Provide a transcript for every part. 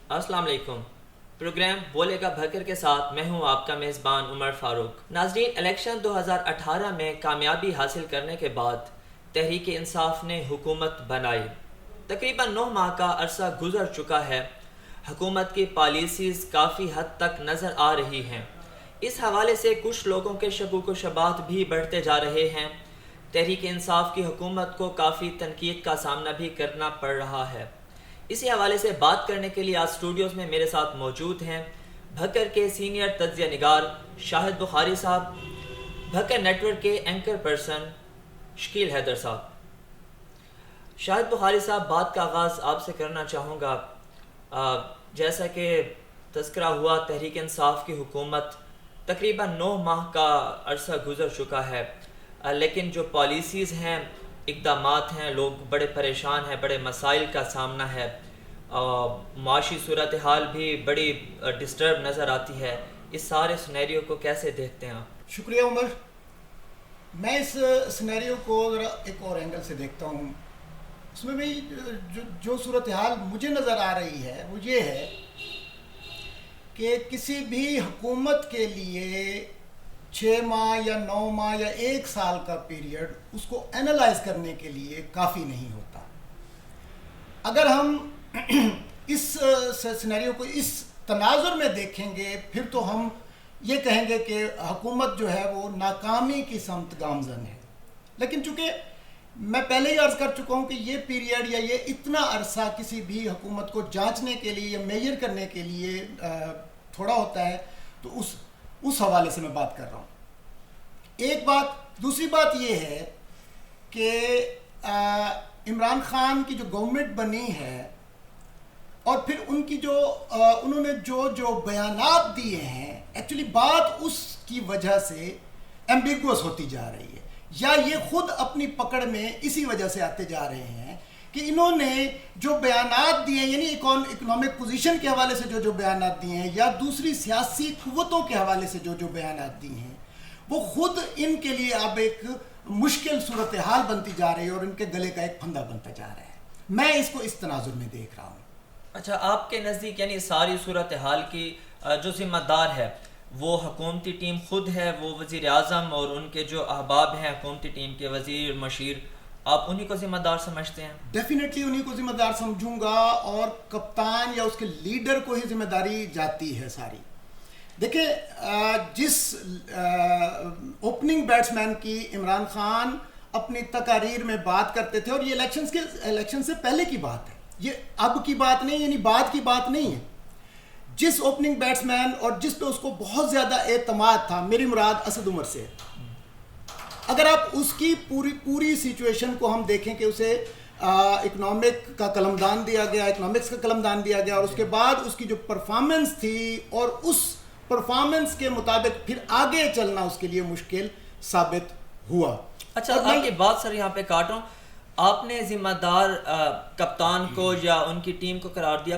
السلام علیکم۔ پروگرام بولے گا بھکر کے ساتھ میں ہوں آپ کا میزبان عمر فاروق۔ ناظرین، الیکشن 2018 میں کامیابی حاصل کرنے کے بعد تحریک انصاف نے حکومت بنائی۔ تقریباً 9 ماہ کا عرصہ گزر چکا ہے۔ حکومت کی پالیسیز کافی حد تک نظر آ رہی ہیں۔ اس حوالے سے کچھ لوگوں کے شکوک و شبہات بھی بڑھتے جا رہے ہیں۔ تحریک انصاف کی حکومت کو کافی تنقید کا سامنا بھی کرنا پڑ رہا ہے۔ اسی حوالے سے بات کرنے کے لیے آج اسٹوڈیوز میں میرے ساتھ موجود ہیں بھکر کے سینئر تجزیہ نگار شاہد بخاری صاحب، بھکر نیٹ ورک کے اینکر پرسن شکیل حیدر صاحب۔ شاہد بخاری صاحب، بات کا آغاز آپ سے کرنا چاہوں گا۔ جیسا کہ تذکرہ ہوا، تحریک انصاف کی حکومت تقریباً 9 ماہ کا عرصہ گزر چکا ہے، لیکن جو پالیسیز ہیں، اقدامات ہیں، لوگ بڑے پریشان ہیں، بڑے مسائل کا سامنا ہے، معاشی صورتحال بھی بڑی ڈسٹرب نظر آتی ہے۔ اس سارے سنیریو کو کیسے دیکھتے ہیں آپ؟ شکریہ عمر۔ میں اس سنیریو کو ذرا ایک اور اینگل سے دیکھتا ہوں۔ اس میں بھی جو صورتحال مجھے نظر آ رہی ہے وہ یہ ہے کہ کسی بھی حکومت کے لیے 6 ماہ یا 9 ماہ یا 1 سال کا پیریڈ اس کو اینالائز کرنے کے لیے کافی نہیں ہوتا۔ اگر ہم اس سینیریو کو اس تناظر میں دیکھیں گے پھر تو ہم یہ کہیں گے کہ حکومت جو ہے وہ ناکامی کی سمت گامزن ہے۔ لیکن چونکہ میں پہلے ہی عرض کر چکا ہوں کہ یہ پیریڈ یا یہ اتنا عرصہ کسی بھی حکومت کو جانچنے کے لیے یا میجر کرنے کے لیے تھوڑا ہوتا ہے، تو اس حوالے سے میں بات کر رہا ہوں۔ ایک بات۔ دوسری بات یہ ہے کہ عمران خان کی جو گورنمنٹ بنی ہے اور پھر ان کی انہوں نے جو بیانات دیے ہیں، ایکچولی بات اس کی وجہ سے ایمبیگوس ہوتی جا رہی ہے، یا یہ خود اپنی پکڑ میں اسی وجہ سے آتے جا رہے ہیں کہ انہوں نے جو بیانات دیے، یعنی اکنامک پوزیشن کے حوالے سے جو بیانات دیے ہیں یا دوسری سیاسی قوتوں کے حوالے سے جو بیانات دیے ہیں، وہ خود ان کے لیے اب ایک مشکل صورتحال بنتی جا رہی ہے اور ان کے گلے کا ایک پھندا بنتا جا رہا ہے۔ میں اس کو اس تناظر میں دیکھ رہا ہوں۔ اچھا، آپ کے نزدیک یعنی ساری صورتحال کی جو ذمہ دار ہے وہ حکومتی ٹیم خود ہے، وہ وزیر اعظم اور ان کے جو احباب ہیں حکومتی ٹیم کے، وزیر، مشیر، آپ انہی کو ذمہ دار سمجھتے ہیں؟ ڈیفینیٹلی انہی کو ذمہ دار سمجھوں گا، اور کپتان یا اس کے لیڈر کو ہی ذمہ داری جاتی ہے ساری۔ دیکھیں، جس اوپننگ بیٹسمین کی عمران خان اپنی تقاریر میں بات کرتے تھے، اور یہ الیکشن سے پہلے کی بات ہے، یہ اب کی بات نہیں، یعنی بعد کی بات نہیں ہے۔ جس اوپننگ بیٹسمین اور جس پہ اس کو بہت زیادہ اعتماد تھا، میری مراد اسد عمر سے، اگر آپ اس کی پوری سچویشن کو ہم دیکھیں کہ اسے اکنامک کا قلمدان دیا گیا، اکنامکس کا قلمدان دیا گیا، اور اس کے بعد اس کی جو پرفارمنس تھی اور اس پرفارمنس کے مطابق پھر آگے چلنا اس کے لیے مشکل ثابت ہوا۔ اچھا، آپ کی بات سر یہاں پہ کاٹوں، آپ نے ذمہ دار کپتان کو یا ان کی ٹیم کو قرار دیا،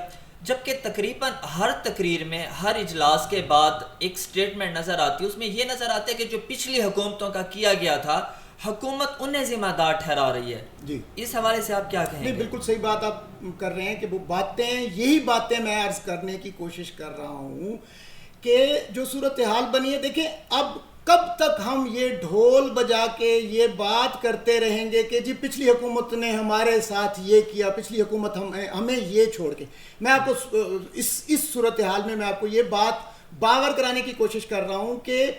جبکہ تقریباً ہر تقریر میں، ہر اجلاس کے بعد ایک سٹیٹمنٹ نظر آتی ہے، اس میں یہ نظر آتا ہے کہ جو پچھلی حکومتوں کا کیا گیا تھا، حکومت انہیں ذمہ دار ٹھہرا رہی ہے۔ جی، اس حوالے سے آپ کیا کہیں گے؟ بالکل صحیح بات آپ کر رہے ہیں کہ وہ یہی باتیں میں عرض کرنے کی کوشش کر رہا ہوں کہ جو صورتحال بنی ہے، دیکھیں اب کب تک ہم یہ ڈھول بجا کے یہ بات کرتے رہیں گے کہ جی پچھلی حکومت نے ہمارے ساتھ یہ کیا، پچھلی حکومت ہمیں یہ چھوڑ کے۔ میں آپ کو اس صورتحال میں آپ کو یہ بات باور کرانے کی کوشش کر رہا ہوں کہ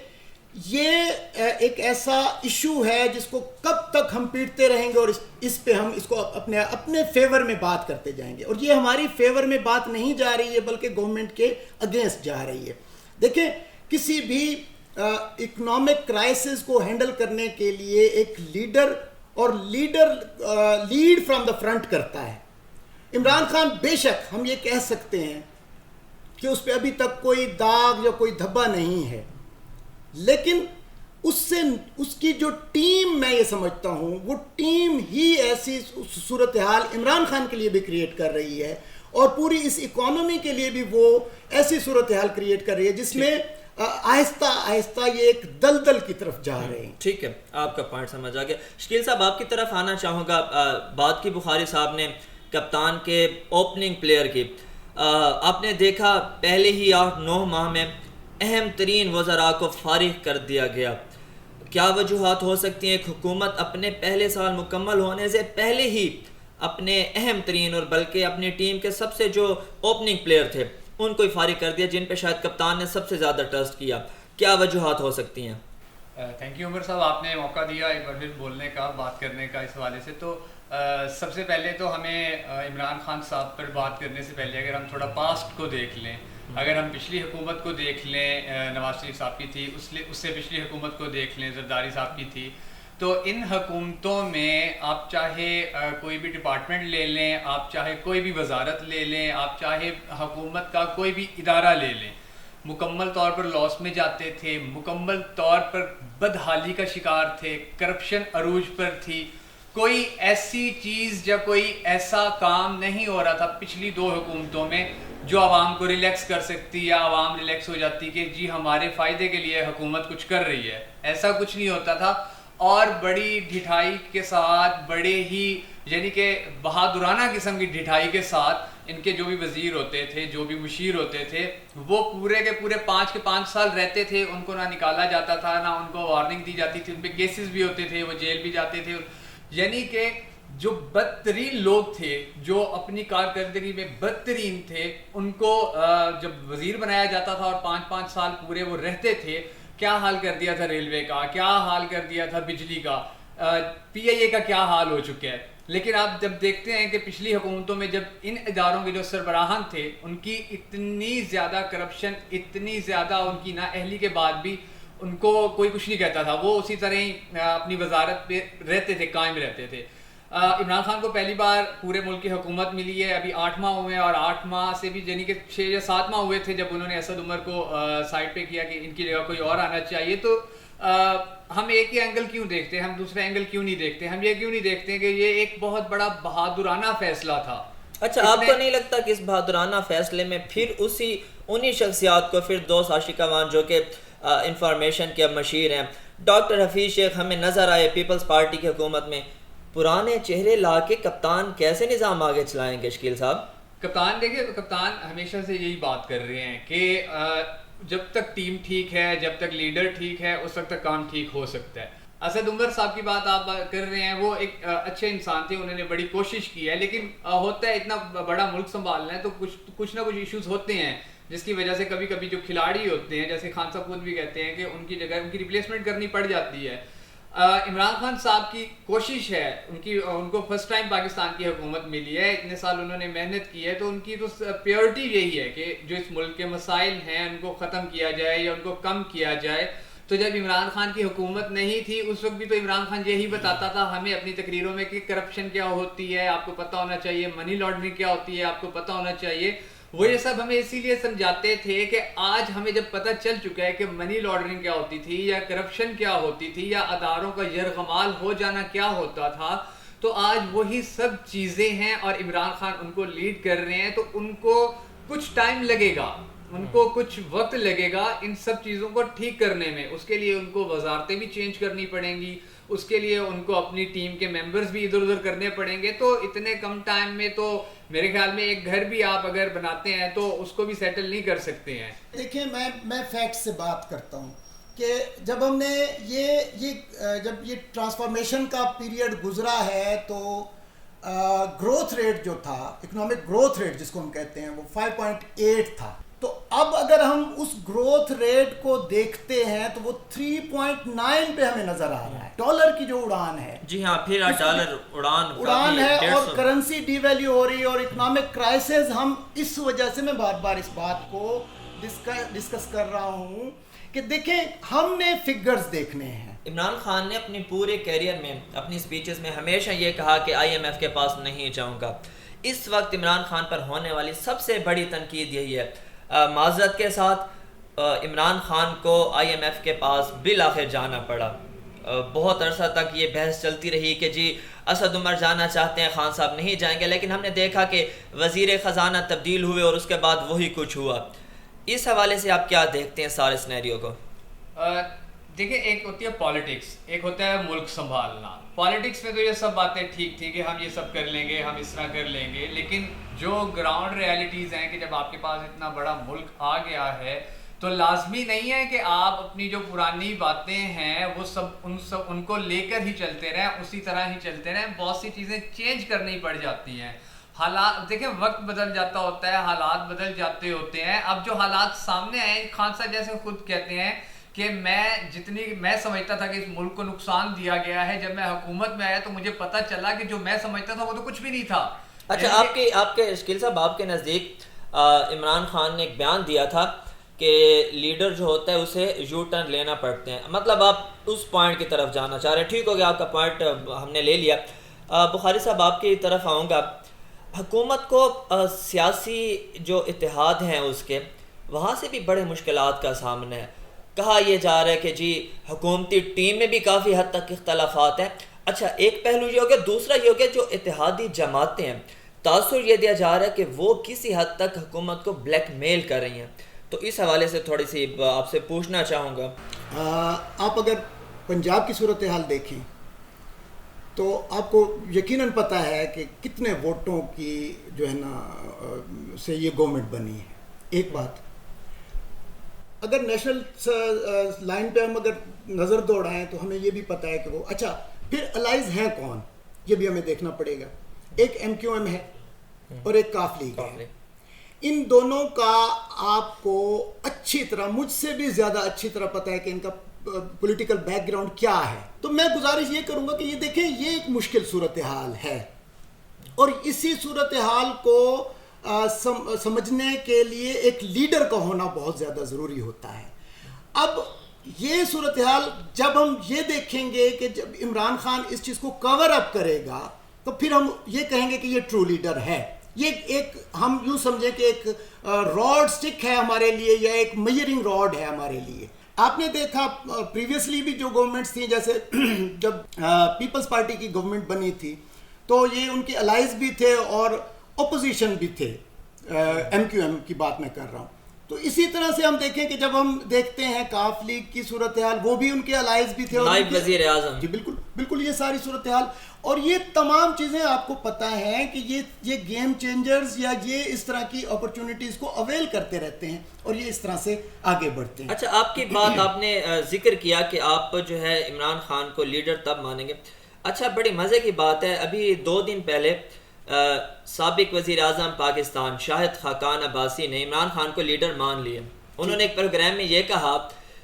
یہ ایک ایسا ایشو ہے جس کو کب تک ہم پیٹتے رہیں گے، اور اس پہ ہم اس کو اپنے فیور میں بات کرتے جائیں گے، اور یہ ہماری فیور میں بات نہیں جا رہی ہے بلکہ گورنمنٹ کے اگینسٹ جا رہی ہے۔ دیکھیں، کسی بھی اکنامک کرائسس کو ہینڈل کرنے کے لیے ایک leader lead from the front کرتا ہے۔ عمران خان بے شک ہم یہ کہہ سکتے ہیں کہ اس پہ ابھی تک کوئی داغ یا کوئی دھبا نہیں ہے، لیکن اس کی جو ٹیم، میں یہ سمجھتا ہوں وہ ٹیم ہی ایسی صورتحال عمران خان کے لیے بھی کریٹ کر رہی ہے، اور پوری اس اکانومی کے لیے بھی وہ ایسی صورتحال کریٹ کر رہی ہے جس میں آہستہ آہستہ یہ ایک دلدل کی طرف جا رہے ہیں۔ ٹھیک ہے، آپ کا پوائنٹ سمجھ آ گیا۔ شکیل صاحب، آپ کی طرف آنا چاہوں گا۔ بات کی بخاری صاحب نے کپتان کے اوپننگ پلیئر کی، آپ نے دیکھا پہلے ہی 8-9 ماہ میں اہم ترین وزراء کو فارغ کر دیا گیا. کیا وجوہات ہو سکتی ہیں؟ ایک حکومت اپنے پہلے سال مکمل ہونے سے پہلے ہی اپنے اہم ترین اور بلکہ اپنی ٹیم کے سب سے جو اوپننگ پلیئر تھے ان کو ہی فارغ کر دیا، جن پہ شاید کپتان نے سب سے زیادہ ٹرسٹ کیا. کیا وجوہات ہو سکتی ہیں؟ تھینک یو عمر صاحب، آپ نے موقع دیا ایک بار پھر بولنے کا، بات کرنے کا اس حوالے سے. تو سب سے پہلے تو ہمیں عمران خان صاحب پر بات کرنے سے پہلے اگر ہم تھوڑا پاسٹ کو دیکھ لیں، اگر ہم پچھلی حکومت کو دیکھ لیں، نواز شریف صاحب کی تھی، اس سے پچھلی حکومت کو دیکھ لیں، زرداری صاحب کی تھی، تو ان حکومتوں میں آپ چاہے کوئی بھی ڈپارٹمنٹ لے لیں، آپ چاہے کوئی بھی وزارت لے لیں، آپ چاہے حکومت کا کوئی بھی ادارہ لے لیں، مکمل طور پر لاس میں جاتے تھے، مکمل طور پر بدحالی کا شکار تھے، کرپشن عروج پر تھی. کوئی ایسی چیز یا کوئی ایسا کام نہیں ہو رہا تھا پچھلی 2 حکومتوں میں جو عوام کو ریلیکس کر سکتی یا عوام ریلیکس ہو جاتی کہ جی ہمارے فائدے کے لیے حکومت کچھ کر رہی ہے. ایسا کچھ نہیں ہوتا تھا. اور بڑی ڈھٹائی کے ساتھ، بڑے ہی یعنی کہ بہادرانہ قسم کی ڈھٹائی کے ساتھ ان کے جو بھی وزیر ہوتے تھے، جو بھی مشیر ہوتے تھے، وہ پورے کے پورے 5 سال رہتے تھے. ان کو نہ نکالا جاتا تھا، نہ ان کو وارننگ دی جاتی تھی. ان پہ کیسز بھی ہوتے تھے، وہ جیل بھی جاتے تھے. یعنی کہ جو بدترین لوگ تھے، جو اپنی کارکردگی میں بدترین تھے، ان کو جب وزیر بنایا جاتا تھا اور 5 سال پورے وہ رہتے تھے، کیا حال کر دیا تھا ریلوے کا، کیا حال کر دیا تھا بجلی کا، پی آئی اے کا کیا حال ہو چکا ہے. لیکن آپ جب دیکھتے ہیں کہ پچھلی حکومتوں میں جب ان اداروں کے جو سربراہان تھے ان کی اتنی زیادہ کرپشن، اتنی زیادہ ان کی نااہلی کے بعد بھی ان کو کوئی کچھ نہیں کہتا تھا، وہ اسی طرح ہی اپنی وزارت پہ رہتے تھے، قائم رہتے تھے. عمران خان کو پہلی بار پورے ملک کی حکومت ملی ہے، ابھی 8 ماہ ہوئے ہیں، اور 8 ماہ سے بھی یعنی کہ 6 یا 7 ماہ ہوئے تھے جب انہوں نے اسد عمر کو سائڈ پہ کیا کہ ان کی جگہ کوئی اور آنا چاہیے. تو ہم ایک ہی اینگل کیوں دیکھتے ہیں، ہم دوسرے اینگل کیوں نہیں دیکھتے؟ ہم یہ کیوں نہیں دیکھتے کہ یہ ایک بہت بڑا بہادرانہ فیصلہ تھا. اچھا، آپ کو نہیں لگتا کہ اس بہادرانہ فیصلے میں پھر انہی شخصیات کو، پھر دوست عاشق وان جو کہ انفارمیشن کے اب مشیر ہیں، ڈاکٹر حفیظ شیخ ہمیں نظر آئے پیپلز پارٹی کی حکومت میں، پرانے چہرے لا کے کپتان کیسے نظام آگے چلائیں گے شکیل صاحب؟ کپتان دیکھیں، کپتان ہمیشہ سے یہی بات کر رہے ہیں کہ جب تک ٹیم ٹھیک ہے، جب تک لیڈر ٹھیک ہے، اس وقت تک کام ٹھیک ہو سکتا ہے. اسد عمر صاحب کی بات آپ کر رہے ہیں، وہ ایک اچھے انسان تھے، انہوں نے بڑی کوشش کی ہے، لیکن ہوتا ہے اتنا بڑا ملک سنبھالنا ہے تو کچھ نہ کچھ ایشوز ہوتے ہیں جس کی وجہ سے کبھی کبھی جو کھلاڑی ہوتے ہیں، جیسے خان صاحب خود بھی کہتے ہیں کہ ان کی جگہ ان کی ریپلیسمنٹ کرنی پڑ جاتی ہے. عمران خان صاحب کی کوشش ہے، ان کو فرسٹ ٹائم پاکستان کی حکومت ملی ہے، اتنے سال انہوں نے محنت کی ہے، تو ان کی تو پیورٹی یہی ہے کہ جو اس ملک کے مسائل ہیں ان کو ختم کیا جائے یا ان کو کم کیا جائے. تو جب عمران خان کی حکومت نہیں تھی اس وقت بھی تو عمران خان یہی بتاتا تھا ہمیں اپنی تقریروں میں کہ کرپشن کیا ہوتی ہے آپ کو پتہ ہونا چاہیے، منی لانڈرنگ کیا ہوتی ہے آپ کو پتہ ہونا چاہیے. وہ یہ سب ہمیں اسی لیے سمجھاتے تھے کہ آج ہمیں جب پتہ چل چکا ہے کہ منی لانڈرنگ کیا ہوتی تھی یا کرپشن کیا ہوتی تھی یا اداروں کا یرغمال ہو جانا کیا ہوتا تھا، تو آج وہی سب چیزیں ہیں اور عمران خان ان کو لیڈ کر رہے ہیں. تو ان کو کچھ ٹائم لگے گا، ان کو کچھ وقت لگے گا ان سب چیزوں کو ٹھیک کرنے میں. اس کے لیے ان کو وزارتیں بھی چینج کرنی پڑیں گی، اس کے لیے ان کو اپنی ٹیم کے ممبرز بھی ادھر ادھر کرنے پڑیں گے. تو اتنے کم ٹائم میں تو میرے خیال میں ایک گھر بھی آپ اگر بناتے ہیں تو اس کو بھی سیٹل نہیں کر سکتے ہیں. دیکھیں میں فیکٹ سے بات کرتا ہوں کہ جب ہم نے جب یہ ٹرانسفارمیشن کا پیریڈ گزرا ہے تو گروتھ ریٹ جو تھا، اکنامک گروتھ ریٹ جس کو ہم کہتے ہیں، وہ 5.8 تھا. تو اب اگر ہم اس گروتھ ریٹ کو دیکھتے ہیں تو وہ 3.9 پہ ہمیں نظر آ رہا ہے. ڈالر کی جو اڑان ہے، جی ہاں، پھر ڈالر اڑان ہے اور کرنسی ڈی ویلیو ہو رہی ہے اور اکنامک کرائسس. ہم اس وجہ سے میں بار بار اس بات کو ڈسکس کر رہا ہوں کہ دیکھیں ہم نے فگرز دیکھنے ہیں. عمران خان نے اپنی پورے کیریئر میں اپنی سپیچز میں ہمیشہ یہ کہا کہ آئی ایم ایف کے پاس نہیں جاؤں گا. اس وقت عمران خان پر ہونے والی سب سے بڑی تنقید یہی ہے. معذرت کے ساتھ عمران خان کو آئی ایم ایف کے پاس بالآخر جانا پڑا. بہت عرصہ تک یہ بحث چلتی رہی کہ جی اسد عمر جانا چاہتے ہیں، خان صاحب نہیں جائیں گے، لیکن ہم نے دیکھا کہ وزیر خزانہ تبدیل ہوئے اور اس کے بعد وہی کچھ ہوا. اس حوالے سے آپ کیا دیکھتے ہیں سارے سینیریو کو؟ دیکھیں ایک ہوتی ہے پالیٹکس، ایک ہوتا ہے ملک سنبھالنا. پالیٹکس میں تو یہ سب باتیں ٹھیک تھی کہ ہم یہ سب کر لیں گے، ہم اس طرح کر لیں گے، لیکن جو گراؤنڈ ریالٹیز ہیں کہ جب آپ کے پاس اتنا بڑا ملک آ گیا ہے تو لازمی نہیں ہے کہ آپ اپنی جو پرانی باتیں ہیں وہ سب ان کو لے کر ہی چلتے رہیں، اسی طرح ہی چلتے رہیں. بہت سی چیزیں چینج کرنی پڑ جاتی ہیں. حالات دیکھیں وقت بدل جاتا ہوتا ہے، حالات بدل جاتے ہوتے ہیں. اب جو حالات سامنے آئے، خان صاحب جیسے خود کہتے ہیں کہ میں سمجھتا تھا کہ اس ملک کو نقصان دیا گیا ہے، جب میں حکومت میں آیا تو مجھے پتہ چلا کہ جو میں سمجھتا تھا وہ تو کچھ بھی نہیں تھا. اچھا، آپ کے شکیل صاحب، آپ کے نزدیک عمران خان نے ایک بیان دیا تھا کہ لیڈر جو ہوتا ہے اسے یو ٹرن لینا پڑتے ہیں، مطلب آپ اس پوائنٹ کی طرف جانا چاہ رہے ہیں. ٹھیک ہو گیا، آپ کا پوائنٹ ہم نے لے لیا. بخاری صاحب آپ کی طرف آؤں گا. حکومت کو سیاسی جو اتحاد ہیں اس کے وہاں سے بھی بڑے مشکلات کا سامنا ہے. کہا یہ جا رہا ہے کہ جی حکومتی ٹیم میں بھی کافی حد تک اختلافات ہیں. اچھا، ایک پہلو یہ ہو گیا. دوسرا یہ ہو گیا جو اتحادی جماعتیں ہیں، تاثر یہ دیا جا رہا ہے کہ وہ کسی حد تک حکومت کو بلیک میل کر رہی ہیں. تو اس حوالے سے تھوڑی سی آپ سے پوچھنا چاہوں گا. آپ اگر پنجاب کی صورتحال دیکھیں تو آپ کو یقیناً پتہ ہے کہ کتنے ووٹوں کی جو ہے نا سے یہ گورنمنٹ بنی ہے. ایک بات، اگر نیشنل لائن پہ ہم اگر نظر دوڑائیں تو ہمیں یہ بھی پتہ ہے کہ وہ اچھا پھر الائز ہیں کون، یہ بھی ہمیں دیکھنا پڑے گا. ایک ایم کیو ایم ہے اور ایک کاف لیگ ہے. ان دونوں کا آپ کو اچھی طرح، مجھ سے بھی زیادہ اچھی طرح پتہ ہے کہ ان کا پولیٹیکل بیک گراؤنڈ کیا ہے. تو میں گزارش یہ کروں گا کہ یہ دیکھیں یہ ایک مشکل صورتحال ہے اور اسی صورتحال کو سمجھنے کے لیے ایک لیڈر کا ہونا بہت زیادہ ضروری ہوتا ہے. اب یہ صورتحال جب ہم یہ دیکھیں گے کہ جب عمران خان اس چیز کو کور اپ کرے گا تو پھر ہم یہ کہیں گے کہ یہ ٹرو لیڈر ہے. یہ ایک ہم یوں سمجھیں کہ ایک راڈ سٹک ہے ہمارے لیے یا ایک میئرنگ راڈ ہے ہمارے لیے. آپ نے دیکھا پریویسلی بھی جو گورنمنٹس تھیں، جیسے جب پیپلز پارٹی کی گورنمنٹ بنی تھی تو یہ ان کے الائز بھی تھے اور اپوزیشن بھی تھے. ایم کیو ایم کی بات میں کر رہا ہوں. تو اسی طرح سے ہم دیکھیں کہ جب ہم دیکھتے ہیں کاف لیگ کی صورتحال، وہ بھی ان کے الائز بھی تھے، نائب وزیر اعظم. جی بالکل یہ ساری صورتحال اور یہ تمام چیزیں آپ کو پتہ ہیں کہ یہ گیم چینجرز یا یہ اس طرح کی اپرچونٹیز کو اویل کرتے رہتے ہیں اور یہ اس طرح سے آگے بڑھتے ہیں. اچھا، آپ کی بات آپ نے ذکر کیا کہ آپ جو ہے عمران خان کو لیڈر تب مانیں گے. اچھا، بڑی مزے کی بات ہے، ابھی 2 دن پہلے سابق وزیر اعظم پاکستان شاہد خاقان عباسی نے عمران خان کو لیڈر مان لیا. انہوں نے ایک پروگرام میں یہ کہا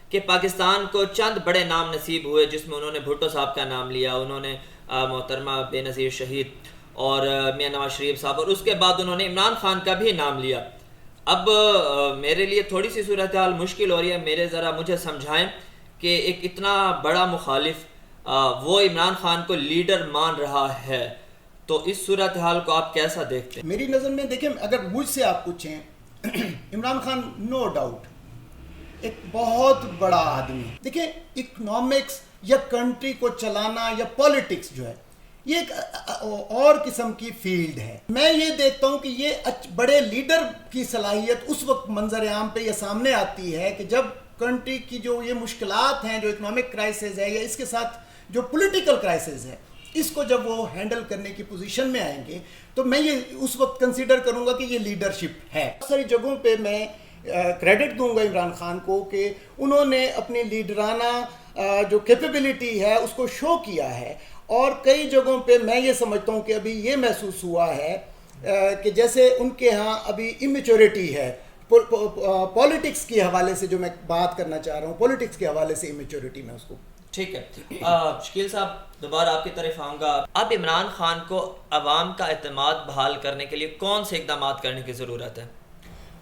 کہ پاکستان کو چند بڑے نام نصیب ہوئے، جس میں انہوں نے بھٹو صاحب کا نام لیا، انہوں نے محترمہ بے نظیر شہید اور میاں نواز شریف صاحب، اور اس کے بعد انہوں نے عمران خان کا بھی نام لیا. اب میرے لیے تھوڑی سی صورتحال مشکل ہو رہی ہے. مجھے سمجھائیں کہ ایک اتنا بڑا مخالف وہ عمران خان کو لیڈر مان رہا ہے، تو اس صورتحال کو آپ کیسا دیکھتے ہیں؟ میری نظر میں دیکھیں، اگر مجھ سے آپ پوچھیں عمران خان نو ڈاؤٹ ایک بہت بڑا آدمی. دیکھیں اکنامکس یا کنٹری کو چلانا یا پالیٹکس جو ہے یہ ایک اور قسم کی فیلڈ ہے. میں یہ دیکھتا ہوں کہ یہ بڑے لیڈر کی صلاحیت اس وقت منظر عام پہ یہ سامنے آتی ہے کہ جب کنٹری کی جو یہ مشکلات ہیں، جو اکنامک کرائسس ہے یا اس کے ساتھ جو پولیٹیکل کرائسس ہے، اس کو جب وہ ہینڈل کرنے کی پوزیشن میں آئیں گے تو میں یہ اس وقت کنسیڈر کروں گا کہ یہ لیڈرشپ ہے. بہت ساری جگہوں پہ میں کریڈٹ دوں گا عمران خان کو کہ انہوں نے اپنی لیڈرانہ جو کیپیبلٹی ہے اس کو شو کیا ہے، اور کئی جگہوں پہ میں یہ سمجھتا ہوں کہ ابھی یہ محسوس ہوا ہے کہ جیسے ان کے ہاں ابھی امیچورٹی ہے. پولیٹکس کے حوالے سے جو میں بات کرنا چاہ رہا ہوں، پولیٹکس کے حوالے سے امیچورٹی میں اس کو. ٹھیک ہے، شکیل صاحب دوبارہ آپ کی طرف آؤں گا. اب عمران خان کو عوام کا اعتماد بحال کرنے کے لیے کون سے اقدامات کرنے کی ضرورت ہے؟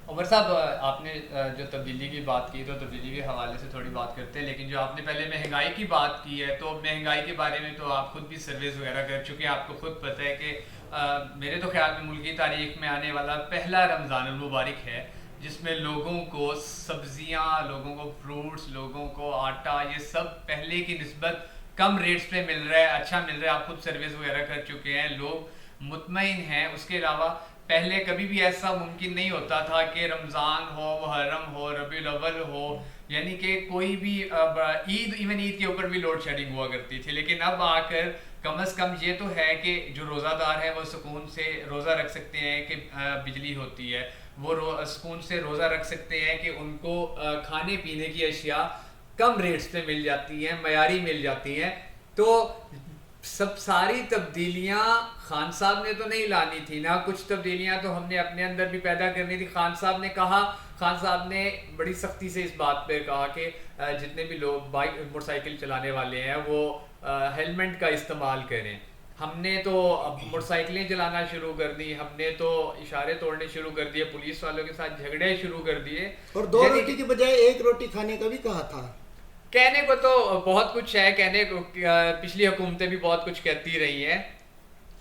عمر صاحب، آپ نے جو تبدیلی کی بات کی تو تبدیلی کے حوالے سے تھوڑی بات کرتے ہیں، لیکن جو آپ نے پہلے مہنگائی کی بات کی ہے تو مہنگائی کے بارے میں تو آپ خود بھی سرویز وغیرہ کر چکے ہیں. آپ کو خود پتہ ہے کہ میرے تو خیال میں ملکی تاریخ میں آنے والا پہلا رمضان المبارک ہے جس میں لوگوں کو سبزیاں، لوگوں کو فروٹس، لوگوں کو آٹا، یہ سب پہلے کی نسبت کم ریٹس پہ مل رہا ہے، اچھا مل رہا ہے. آپ خود سرویز وغیرہ کر چکے ہیں، لوگ مطمئن ہیں. اس کے علاوہ پہلے کبھی بھی ایسا ممکن نہیں ہوتا تھا کہ رمضان ہو، محرم ہو، ربیع الاول ہو، یعنی کہ کوئی بھی عید، ایون عید کے اوپر بھی لوڈ شیڈنگ ہوا کرتی تھی. لیکن اب آ کر کم از کم یہ تو ہے کہ جو روزہ دار ہیں وہ سکون سے روزہ رکھ سکتے ہیں کہ بجلی ہوتی ہے، وہ سکون سے روزہ رکھ سکتے ہیں کہ ان کو کھانے پینے کی اشیاء کم ریٹس پہ مل جاتی ہیں، معیاری مل جاتی ہیں. تو ساری تبدیلیاں خان صاحب نے تو نہیں لانی تھی نا، کچھ تبدیلیاں تو ہم نے اپنے اندر بھی پیدا کرنی تھی. خان صاحب نے بڑی سختی سے اس بات پہ کہا کہ جتنے بھی لوگ بائک موٹر سائیکل چلانے والے ہیں وہ ہیلمٹ کا استعمال کریں. ہم نے تو اب موٹر سائیکلیں چلانا شروع کر دی، ہم نے تو اشارے توڑنے شروع کر دیے، پولیس والوں کے ساتھ جھگڑے شروع کر دیے، اور 2 روٹی کی بجائے 1 روٹی کھانے کا بھی کہا تھا. کہنے کو تو بہت کچھ ہے، کہنے کو پچھلی حکومتیں بھی بہت کچھ کہتی رہی ہیں.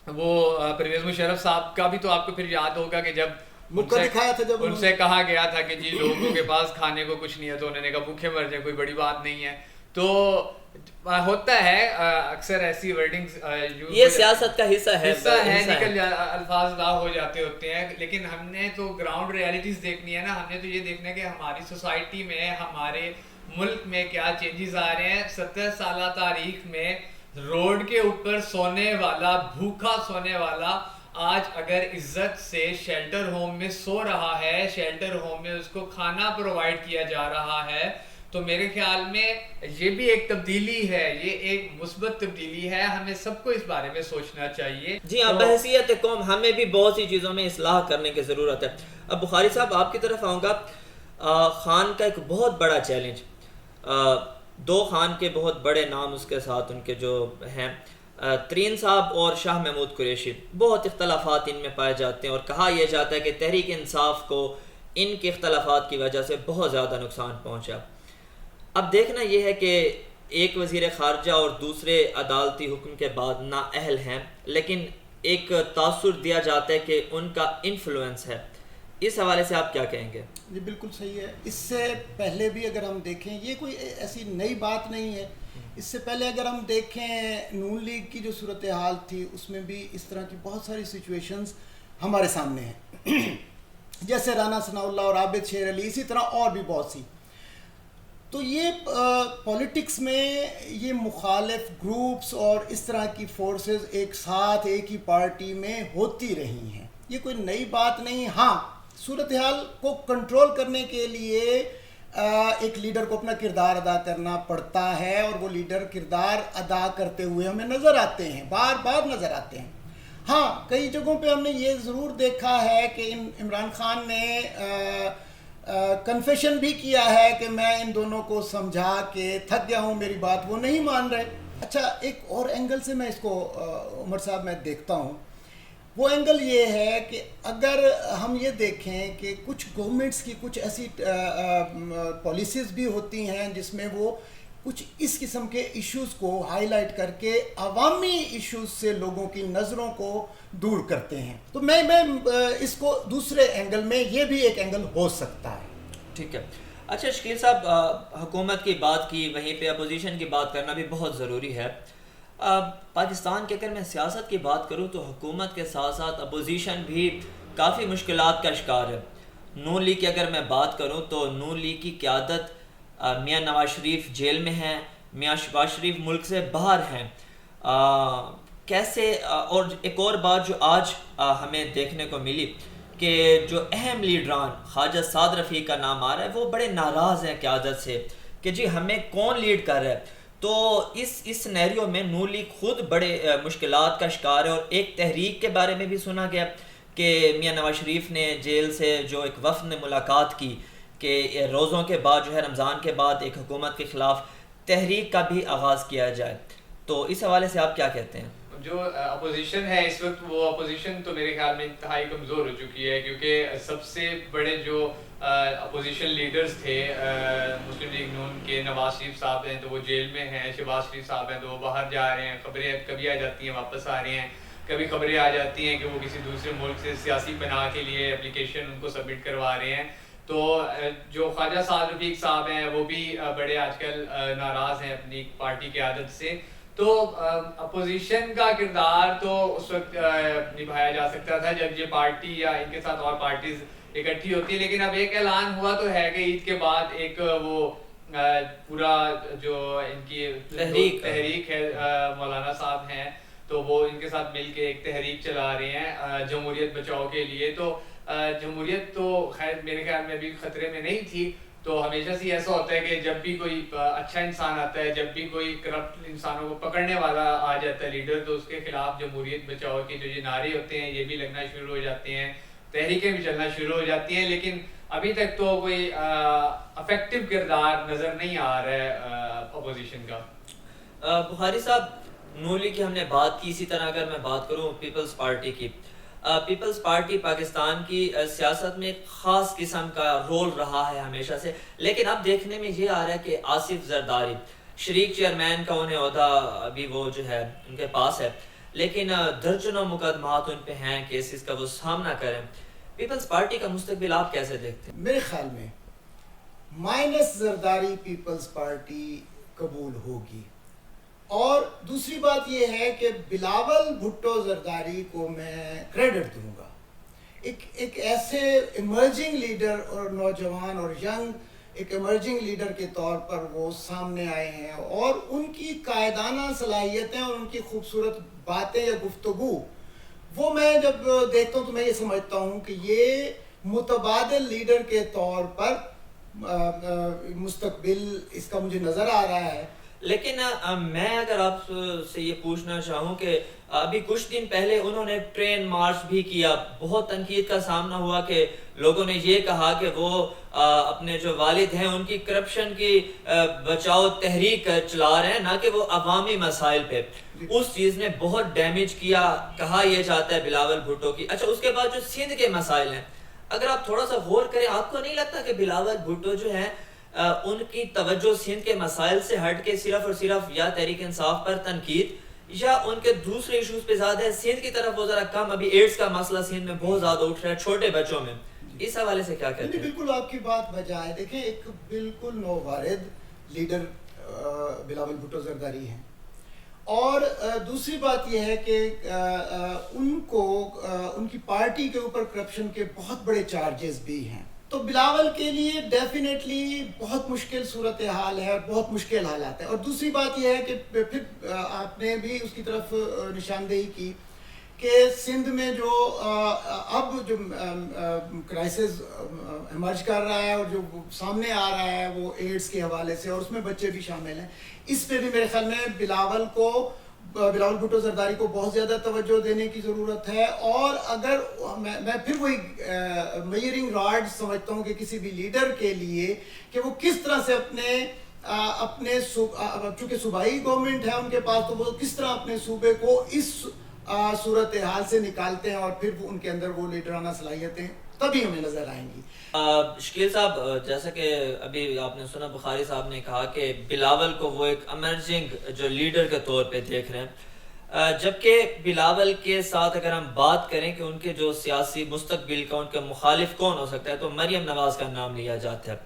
وہ پرویز مشرف صاحب کا بھی تو آپ کو پھر یاد ہوگا کہ جب ان سے کہا گیا تھا کہ جی لوگوں کے پاس کھانے کو کچھ نہیں ہے تو انہوں نے کہا بھوکے مر جائیں، کوئی بڑی بات نہیں ہے. تو ہوتا ہے اکثر ایسی ورڈنگز یہ سیاست کا حصہ ہے نکل الفاظ لا ہو جاتے ہوتے ہیں. لیکن ہم نے تو گراؤنڈ ریالٹیز دیکھنی ہے نا، ہم نے تو یہ دیکھنا ہے کہ ہماری سوسائٹی میں، ہمارے ملک میں کیا چینجز آ رہے ہیں. 70 سالہ تاریخ میں روڈ کے اوپر سونے والا، بھوکا سونے والا آج اگر عزت سے شیلٹر ہوم میں سو رہا ہے، شیلٹر ہوم میں اس کو کھانا پرووائڈ کیا جا رہا ہے، تو میرے خیال میں یہ بھی ایک تبدیلی ہے، یہ ایک مثبت تبدیلی ہے. ہمیں سب کو اس بارے میں سوچنا چاہیے. جی ہاں، بحیثیت قوم ہمیں بھی بہت سی چیزوں میں اصلاح کرنے کی ضرورت ہے. اب بخاری صاحب آپ کی طرف آؤں گا. خان کا ایک بہت بڑا چیلنج، 2 خان کے بہت بڑے نام اس کے ساتھ ان کے جو ہیں، ترین صاحب اور شاہ محمود قریشی، بہت اختلافات ان میں پائے جاتے ہیں، اور کہا یہ جاتا ہے کہ تحریک انصاف کو ان کے اختلافات کی وجہ سے بہت زیادہ نقصان پہنچا. اب دیکھنا یہ ہے کہ ایک وزیر خارجہ اور دوسرے عدالتی حکم کے بعد نااہل ہیں، لیکن ایک تاثر دیا جاتا ہے کہ ان کا انفلوئنس ہے. اس حوالے سے آپ کیا کہیں گے؟ جی بالکل صحیح ہے. اس سے پہلے بھی اگر ہم دیکھیں، یہ کوئی ایسی نئی بات نہیں ہے. اس سے پہلے اگر ہم دیکھیں نون لیگ کی جو صورتحال تھی، اس میں بھی اس طرح کی بہت ساری سچویشنز ہمارے سامنے ہیں، جیسے رانا ثناء اللہ اور عابد شیر علی، اسی طرح اور بھی بہت سی. تو یہ پولیٹکس میں یہ مخالف گروپس اور اس طرح کی فورسز ایک ساتھ ایک ہی پارٹی میں ہوتی رہی ہیں، یہ کوئی نئی بات نہیں. ہاں، صورتحال کو کنٹرول کرنے کے لیے ایک لیڈر کو اپنا کردار ادا کرنا پڑتا ہے، اور وہ لیڈر کردار ادا کرتے ہوئے ہمیں نظر آتے ہیں، بار بار نظر آتے ہیں. ہاں، کئی جگہوں پہ ہم نے یہ ضرور دیکھا ہے کہ عمران خان نے کنفیشن بھی کیا ہے کہ میں ان دونوں کو سمجھا کے تھک گیا ہوں، میری بات وہ نہیں مان رہے. اچھا، ایک اور اینگل سے میں اس کو عمر صاحب میں دیکھتا ہوں. وہ اینگل یہ ہے کہ اگر ہم یہ دیکھیں کہ کچھ گورنمنٹس کی کچھ ایسی پالیسیز بھی ہوتی ہیں جس میں وہ کچھ اس قسم کے ایشوز کو ہائی لائٹ کر کے عوامی ایشوز سے لوگوں کی نظروں کو دور کرتے ہیں. تو میں اس کو دوسرے اینگل میں، یہ بھی ایک اینگل ہو سکتا ہے. ٹھیک ہے. اچھا شکیل صاحب، حکومت کی بات کی، وہیں پہ اپوزیشن کی بات کرنا بھی بہت ضروری ہے. پاکستان کے اگر میں سیاست کی بات کروں تو حکومت کے ساتھ ساتھ اپوزیشن بھی کافی مشکلات کا شکار ہے. نون لیگ کی اگر میں بات کروں تو نون لیگ کی قیادت میاں نواز شریف جیل میں ہیں، میاں شہباز شریف ملک سے باہر ہیں. کیسے؟ اور ایک اور بات جو آج ہمیں دیکھنے کو ملی کہ جو اہم لیڈران، خواجہ سعد رفیق کا نام آ رہا ہے، وہ بڑے ناراض ہیں قیادت سے کہ جی ہمیں کون لیڈ کر رہا ہے. تو اس سینیریو میں نون لیگ خود بڑے مشکلات کا شکار ہے. اور ایک تحریک کے بارے میں بھی سنا گیا کہ میاں نواز شریف نے جیل سے جو ایک وفد نے ملاقات کی کہ روزوں کے بعد جو ہے رمضان کے بعد ایک حکومت کے خلاف تحریک کا بھی آغاز کیا جائے. تو اس حوالے سے آپ کیا کہتے ہیں؟ جو اپوزیشن ہے اس وقت، وہ اپوزیشن تو میرے خیال میں انتہائی کمزور ہو چکی ہے، کیونکہ سب سے بڑے جو اپوزیشن لیڈرز تھے مسلم لیگ نون کے، نواز شریف صاحب ہیں تو وہ جیل میں ہیں، شہباز شریف صاحب ہیں تو وہ باہر جا رہے ہیں. خبریں کبھی آ جاتی ہیں واپس آ رہے ہیں، کبھی خبریں آ جاتی ہیں کہ وہ کسی دوسرے ملک سے سیاسی پناہ کے لیے اپلیکیشن ان کو سبمٹ کروا رہے ہیں. تو جو خواجہ سعد رفیق صاحب ہیں وہ بھی بڑے آج کل ناراض ہیں اپنی پارٹی کی عادت سے. تو اپوزیشن کا کردار تو اس وقت نبھایا جا سکتا تھا جب یہ پارٹی یا ان کے ساتھ اور پارٹیز اکٹھی ہوتی ہے، لیکن اب ایک اعلان ہوا تو ہے کہ عید کے بعد ایک وہ پورا جو ان کی تحریک ہے، مولانا صاحب ہیں تو وہ ان کے ساتھ مل کے ایک تحریک چلا رہے ہیں جمہوریت بچاؤ کے لیے. تو جمہوریت تو خیر میرے خیال میں ابھی خطرے میں نہیں تھی. تو ہمیشہ سے ایسا ہوتا ہے کہ جب بھی کوئی اچھا انسان آتا ہے، جب بھی کوئی کرپٹ انسانوں کو پکڑنے والا آ جاتا ہے لیڈر، تو اس کے خلاف جمہوریت بچاؤ کے جو یہ نعرے ہوتے ہیں یہ بھی لگنا شروع ہو جاتے ہیں، تحریکیں بھی چلنا شروع ہو جاتی ہیں. لیکن ابھی تک تو کوئی افیکٹو کردار نظر نہیں آ رہا ہے اپوزیشن کا. بخاری صاحب، نون لیگ کی ہم نے بات کی، اسی طرح اگر میں بات کروں پیپلز پارٹی کی، پیپلز پارٹی پاکستان کی سیاست میں ایک خاص قسم کا رول رہا ہے ہمیشہ سے، لیکن اب دیکھنے میں یہ آ رہا ہے کہ آصف زرداری شریک چیئرمین کا انہیں عہدہ ابھی وہ جو ہے ان کے پاس ہے، لیکن درجنوں مقدمات ان پہ ہیں کیسز کا وہ سامنا کریں. پیپلز پارٹی کا مستقبل آپ کیسے دیکھتے ہیں؟ میرے خیال میں مائنس زرداری پیپلز پارٹی قبول ہوگی. اور دوسری بات یہ ہے کہ بلاول بھٹو زرداری کو میں کریڈٹ دوں گا. ایک ایسے ایمرجنگ لیڈر اور نوجوان اور ینگ ایک ایمرجنگ لیڈر کے طور پر وہ سامنے آئے ہیں، اور ان کی قائدانہ صلاحیتیں اور ان کی خوبصورت باتیں یا گفتگو وہ میں جب دیکھتا ہوں تو میں یہ سمجھتا ہوں کہ یہ متبادل لیڈر کے طور پر مستقبل اس کا مجھے نظر آ رہا ہے. لیکن میں اگر آپ سے یہ پوچھنا چاہوں کہ ابھی کچھ دن پہلے انہوں نے ٹرین مارچ بھی کیا، بہت تنقید کا سامنا ہوا کہ لوگوں نے یہ کہا کہ وہ اپنے جو والد ہیں ان کی کرپشن کی بچاؤ تحریک چلا رہے ہیں، نہ کہ وہ عوامی مسائل پہ. اس چیز نے بہت ڈیمیج کیا، کہا یہ جاتا ہے بلاول بھٹو کی. اچھا، اس کے بعد جو سندھ کے مسائل ہیں، اگر آپ تھوڑا سا غور کریں، آپ کو نہیں لگتا کہ بلاول بھٹو جو ہے ان کی توجہ سندھ کے مسائل سے ہٹ کے صرف اور صرف یا تحریک انصاف پر تنقید یا ان کے دوسرے ایشوز پہ زیادہ ہے، سندھ کی طرف وہ ذرا کم؟ ابھی ایڈز کا مسئلہ سندھ میں بہت زیادہ اٹھ رہا ہے چھوٹے بچوں میں، اس حوالے سے کیا کہتے ہیں؟ بالکل آپ کی بات بجا ہے. دیکھیں، ایک بالکل نووارد لیڈر بلاول بھٹو زرداری ہیں، اور دوسری بات یہ ہے کہ ان کو ان کی پارٹی کے اوپر کرپشن کے بہت بڑے چارجز بھی ہیں. تو بلاول کے لیے ڈیفینیٹلی بہت مشکل صورتحال ہے اور بہت مشکل حالات ہیں. اور دوسری بات یہ ہے کہ پھر آپ نے بھی اس کی طرف نشاندہی کی کہ سندھ میں جو اب جو کرائسس ایمرج کر رہا ہے اور جو سامنے آ رہا ہے وہ ایڈز کے حوالے سے، اور اس میں بچے بھی شامل ہیں، اس پہ بھی میرے خیال میں بلاول بھٹو زرداری کو بہت زیادہ توجہ دینے کی ضرورت ہے. اور اگر میں پھر وہی میئرنگ راڈ سمجھتا ہوں کہ کسی بھی لیڈر کے لیے کہ وہ کس طرح سے اپنے چونکہ صوبائی گورنمنٹ ہے ان کے پاس، تو وہ کس طرح اپنے صوبے کو اس صورتحال سے نکالتے ہیں، اور پھر ان کے اندر وہ لیڈرانہ صلاحیتیں تبھی ہمیں نظر آئیں گی. شکیل صاحب، جیسا کہ ابھی آپ نے سنا بخاری صاحب نے کہا کہ بلاول کو وہ ایک ایمرجنگ جو لیڈر کے طور پہ دیکھ رہے ہیں، جبکہ بلاول کے ساتھ اگر ہم بات کریں کہ ان کے جو سیاسی مستقبل کا ان کا مخالف کون ہو سکتا ہے تو مریم نواز کا نام لیا جاتا ہے.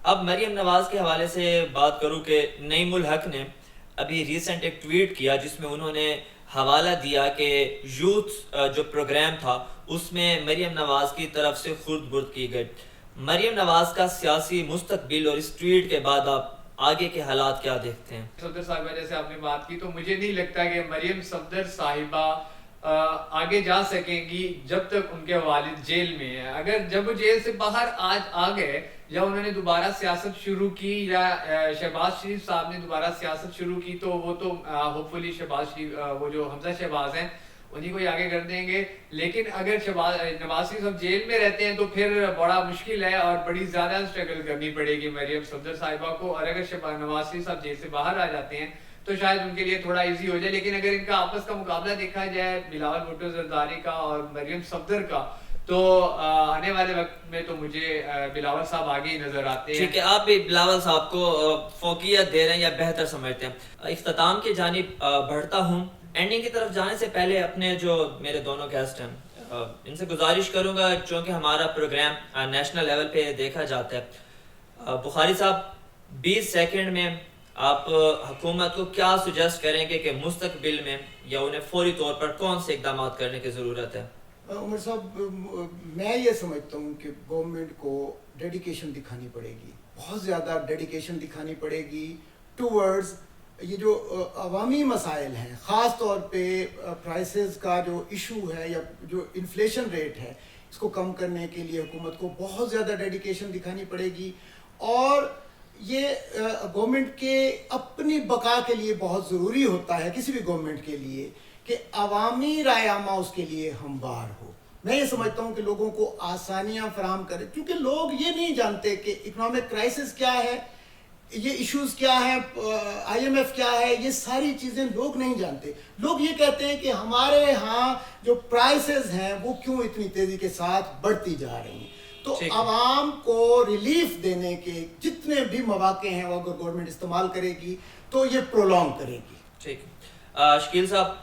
اب مریم نواز کے حوالے سے بات کروں کہ نعیم الحق نے ابھی ریسنٹ ایک ٹویٹ کیا جس میں انہوں نے حوالہ دیا کہ یوتھ جو پروگرام تھا اس میں مریم نواز کی طرف سے خرد برد کی گئی. مریم نواز کا سیاسی مستقبل اور اس ٹویٹ کے بعد آپ آگے کے حالات کیا دیکھتے ہیں؟ صفدر صاحبہ جیسے آپ نے بات کی، تو مجھے نہیں لگتا کہ مریم صفدر صاحبہ آگے جا سکیں گی جب تک ان کے والد جیل میں ہیں. اگر جب وہ جیل سے باہر آ گئے یا انہوں نے دوبارہ سیاست شروع کی یا شہباز شریف صاحب نے دوبارہ سیاست شروع کی، تو وہ تو ہوپ فلی شہباز شریف وہ جو حمزہ شہباز ہیں انہیں کو آگے کر دیں گے. لیکن اگر نواز شریف صاحب جیل میں رہتے ہیں تو پھر بڑا مشکل ہے اور بڑی زیادہ اسٹرگل کرنی پڑے گی مریم صفدر صاحبہ کو. اور اگر نواز شریف صاحب جیل سے باہر آ جاتے ہیں تو شاید ان کے لیے تھوڑا ایزی ہو جائے. لیکن اگر ان کا آپس کا مقابلہ دیکھا جائے بلاول بھٹو زرداری کا اور مریم صفدر کا، تو آنے والے وقت میں تو مجھے بلاول صاحب آگے ہی نظر آتے ہیں. ٹھیک ہے، آپ بھی بلاول صاحب کو فوقیت دے رہے ہیں یا بہتر سمجھتے ہیں. اختتام کی جانب بڑھتا ہوں. اینڈنگ کی طرف جانے سے پہلے اپنے جو میرے دونوں گیسٹ ہیں ان سے گزارش کروں گا، چونکہ ہمارا پروگرام نیشنل لیول پہ دیکھا جاتا ہے. بخاری صاحب 20 سیکنڈ میں آپ حکومت کو کیا سجیسٹ کریں گے کہ مستقبل میں یا انہیں فوری طور پر کون سے اقدامات کرنے کی ضرورت ہے؟ عمر صاحب، میں یہ سمجھتا ہوں کہ گورنمنٹ کو ڈیڈیکیشن دکھانی پڑے گی، بہت زیادہ ڈیڈیکیشن دکھانی پڑے گی ٹورڈز یہ جو عوامی مسائل ہیں، خاص طور پہ پرائسز کا جو ایشو ہے یا جو انفلیشن ریٹ ہے، اس کو کم کرنے کے لیے حکومت کو بہت زیادہ ڈیڈیکیشن دکھانی پڑے گی. اور یہ گورنمنٹ کے اپنی بقا کے لیے بہت ضروری ہوتا ہے، کسی بھی گورنمنٹ کے لیے، کہ عوامی رائے عامہ اس کے لیے ہموار ہو. میں یہ سمجھتا ہوں کہ لوگوں کو آسانیاں فراہم کرے، کیونکہ لوگ یہ نہیں جانتے کہ اکنامک کرائسس کیا ہے، یہ ایشوز کیا ہیں، آئی ایم ایف کیا ہے، یہ ساری چیزیں لوگ نہیں جانتے. لوگ یہ کہتے ہیں کہ ہمارے ہاں جو پرائسز ہیں وہ کیوں اتنی تیزی کے ساتھ بڑھتی جا رہی ہیں. تو عوام کو ریلیف دینے کے جتنے بھی مواقع ہیں وہ اگر گورنمنٹ استعمال کرے گی تو یہ پرولونگ کرے گی. ٹھیک. شکیل صاحب،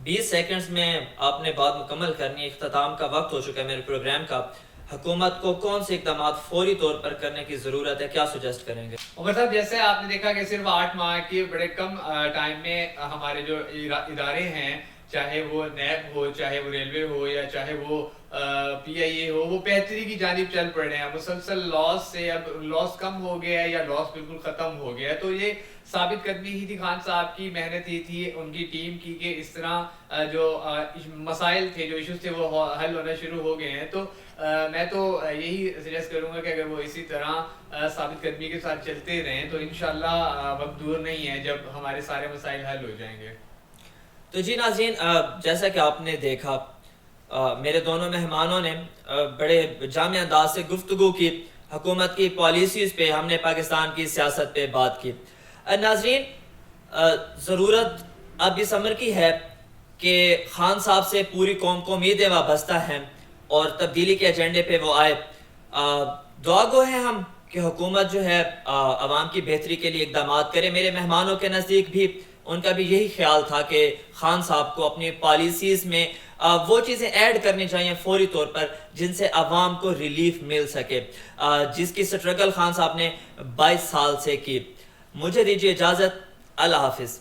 20 سیکنڈز میں آپ نے بات مکمل کرنی ہے، اختتام کا وقت ہو چکا ہے میرے پروگرام کا. حکومت کو کون سے اقدامات فوری طور پر کرنے کی ضرورت ہے، کیا سجیسٹ کریں گے؟ عمر صاحب، جیسے آپ نے دیکھا کہ صرف 8 ماہ کے بڑے کم ٹائم میں ہمارے جو ادارے ہیں، چاہے وہ نیب ہو، چاہے وہ ریلوے ہو، یا چاہے وہ پی آئی اے ہو، وہ بہتری کی جانب چل پڑ رہے ہیں. مسلسل لاس سے اب لاس کم ہو گیا ہے یا لاس بالکل ختم ہو گیا ہے. تو یہ ثابت قدمی ہی تھی، خان صاحب کی محنت ہی تھی، ان کی ٹیم کی، کہ اس طرح جو مسائل تھے، جو ایشوز تھے، وہ حل ہونا شروع ہو گئے ہیں. تو میں تو یہی سجیسٹ کروں گا کہ اگر وہ اسی طرح ثابت قدمی کے ساتھ چلتے رہیں تو انشاءاللہ وقت دور نہیں ہے جب ہمارے سارے مسائل حل ہو جائیں گے. تو جی ناظرین، جیسا کہ آپ نے دیکھا میرے دونوں مہمانوں نے بڑے جامع انداز سے گفتگو کی، حکومت کی پالیسیز پہ، ہم نے پاکستان کی سیاست پہ بات کی. ناظرین، ضرورت اب اس امر کی ہے کہ خان صاحب سے پوری قوم کو امیدیں وابستہ ہیں اور تبدیلی کے ایجنڈے پہ وہ آئے. دعا گو ہیں ہم کہ حکومت جو ہے عوام کی بہتری کے لیے اقدامات کرے. میرے مہمانوں کے نزدیک بھی ان کا بھی یہی خیال تھا کہ خان صاحب کو اپنی پالیسیز میں وہ چیزیں ایڈ کرنی چاہیے فوری طور پر جن سے عوام کو ریلیف مل سکے، جس کی سٹرگل خان صاحب نے 22 سال سے کی. مجھے دیجیے اجازت، اللہ حافظ.